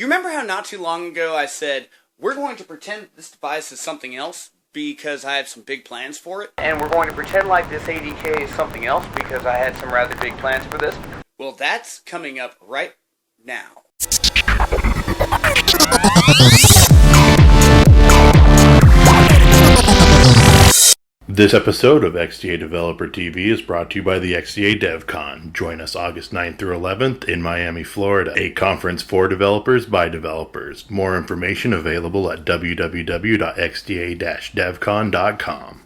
You remember how not too long ago I said, we're going to pretend this device is something else because I have some big plans for it? And we're going to pretend like this ADK is something else because I had some rather big plans for this? Well, that's coming up right now. This episode of XDA Developer TV is brought to you by the XDA DevCon. Join us August 9th through 11th in Miami, Florida, a conference for developers by developers. More information available at www.xda-devcon.com.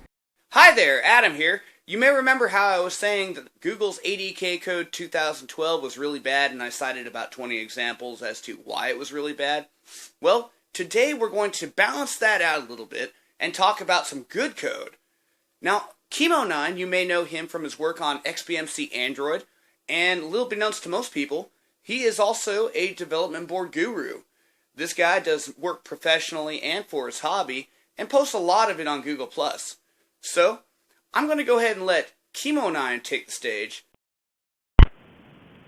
Hi there, Adam here. You may remember how I was saying that Google's ADK code 2012 was really bad, and I cited about 20 examples as to why it was really bad. Well, today we're going to balance that out a little bit and talk about some good code. Now, Kemonine, you may know him from his work on XBMC Android, and a little bit known to most people, he is also a development board guru. This guy does work professionally and for his hobby, and posts a lot of it on Google+. So, I'm going to go ahead and let Kemonine take the stage.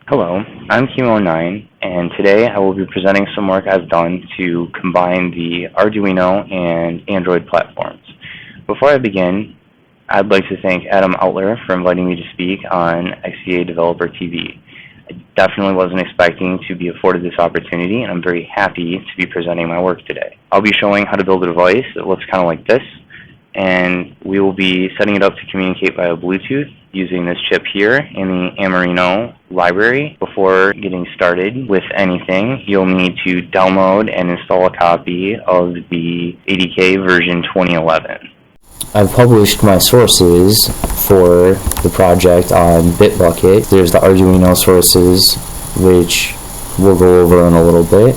Hello, I'm Kemonine, and today I will be presenting some work I've done to combine the Arduino and Android platforms. Before I begin, I'd like to thank AdamOutler for inviting me to speak on XDA Developer TV. I definitely wasn't expecting to be afforded this opportunity, and I'm very happy to be presenting my work today. I'll be showing how to build a device that looks kind of like this, and we will be setting it up to communicate via Bluetooth using this chip here in the Amarino library. Before getting started with anything, you'll need to download and install a copy of the ADK version 2011. I've published my sources for the project on Bitbucket. There's the Arduino sources, which we'll go over in a little bit,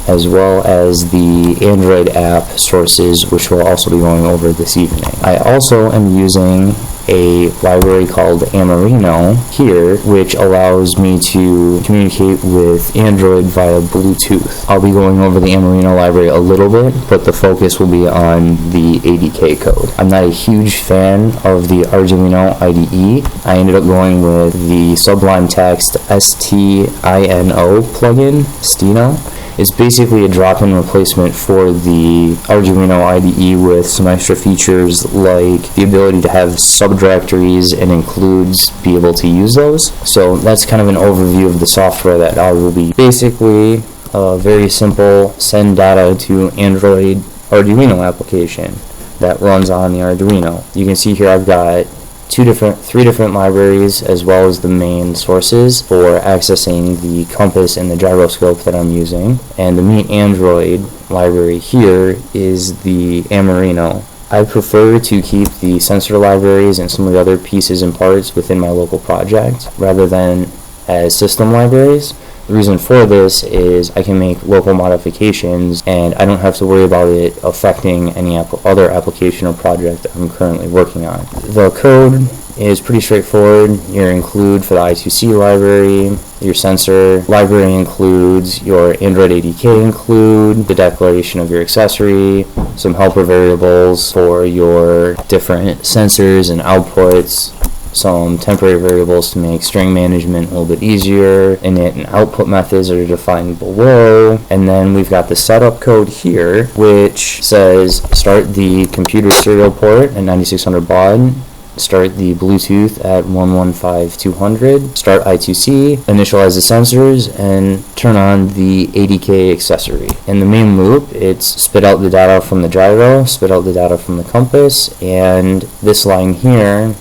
as well as the Android app sources, which we'll also be going over this evening. I also am using a library called Amarino here, which allows me to communicate with Android via Bluetooth. I'll be going over the Amarino library a little bit, but the focus will be on the ADK code. I'm not a huge fan of the Arduino IDE. I ended up going with the Sublime Text STINO plugin, Stino. It's basically a drop-in replacement for the Arduino IDE with some extra features like the ability to have subdirectories and includes be able to use those. So that's kind of an overview of the software that I will be. Basically, a very simple send data to Android Arduino application that runs on the Arduino. You can see here I've got three different libraries, as well as the main sources for accessing the compass and the gyroscope that I'm using. And the main Android library here is the Amarino. I prefer to keep the sensor libraries and some of the other pieces and parts within my local project rather than as system libraries. The reason for this is I can make local modifications and I don't have to worry about it affecting any other application or project that I'm currently working on. The code is pretty straightforward. Your include for the I2C library, your sensor library includes your Android ADK include, the declaration of your accessory, some helper variables for your different sensors and outputs, some temporary variables to make string management a little bit easier. Init and output methods are defined below. And then we've got the setup code here, which says start the computer serial port at 9600 baud, start the Bluetooth at 115200, start I2C, initialize the sensors, and turn on the ADK accessory. In the main loop, it's spit out the data from the gyro, spit out the data from the compass, and this line here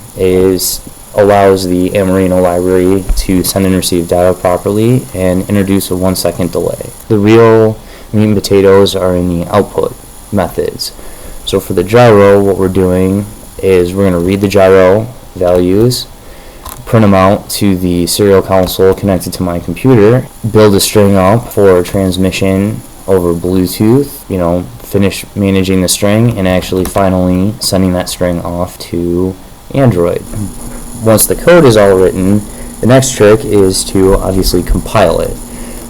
allows the Amarino library to send and receive data properly and introduce a 1 second delay. The real meat and potatoes are in the output methods. So for the gyro, what we're doing is we're going to read the gyro values, print them out to the serial console connected to my computer, build a string up for transmission over Bluetooth, finish managing the string, and actually finally sending that string off to Android. Once the code is all written, the next trick is to obviously compile it.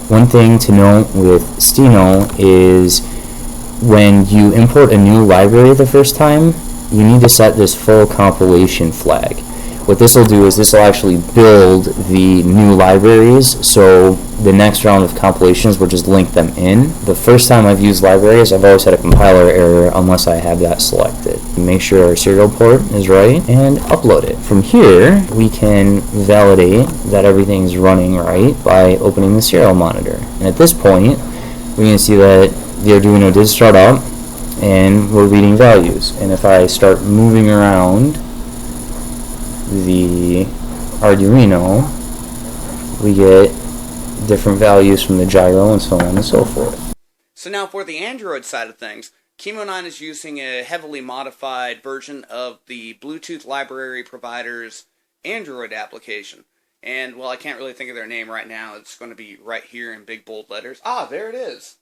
One thing to note with Stino is when you import a new library the first time, you need to set this full compilation flag. What this will do is this will actually build the new libraries, so the next round of compilations will just link them in. The first time I've used libraries, I've always had a compiler error unless I have that selected. Make sure our serial port is right and upload it. From here, we can validate that everything's running right by opening the serial monitor. And at this point, we can see that the Arduino did start up and we're reading values. And if I start moving around the Arduino, we get different values from the gyro and so on and so forth. So now for the Android side of things, Kemonine is using a heavily modified version of the Bluetooth library provider's Android application. And, well, I can't really think of their name right now. It's going to be right here in big bold letters. Ah, there it is.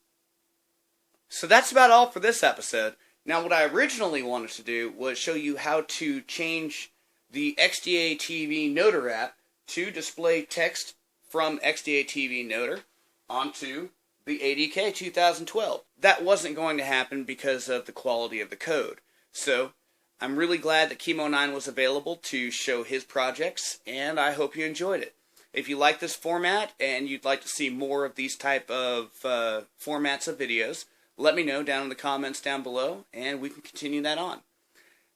So that's about all for this episode. Now, what I originally wanted to do was show you how to change the XDA TV Noter app to display text from XDA TV Noter onto the ADK 2012. That wasn't going to happen because of the quality of the code. So, I'm really glad that Kemonine was available to show his projects, and I hope you enjoyed it. If you like this format and you'd like to see more of these type of formats of videos, let me know down in the comments down below, and we can continue that on.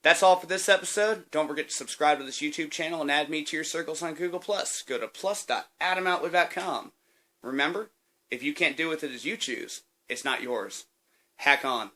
That's all for this episode. Don't forget to subscribe to this YouTube channel and add me to your circles on Google+. Go to plus.AdamOutler.com. Remember, if you can't do with it as you choose, it's not yours. Hack on.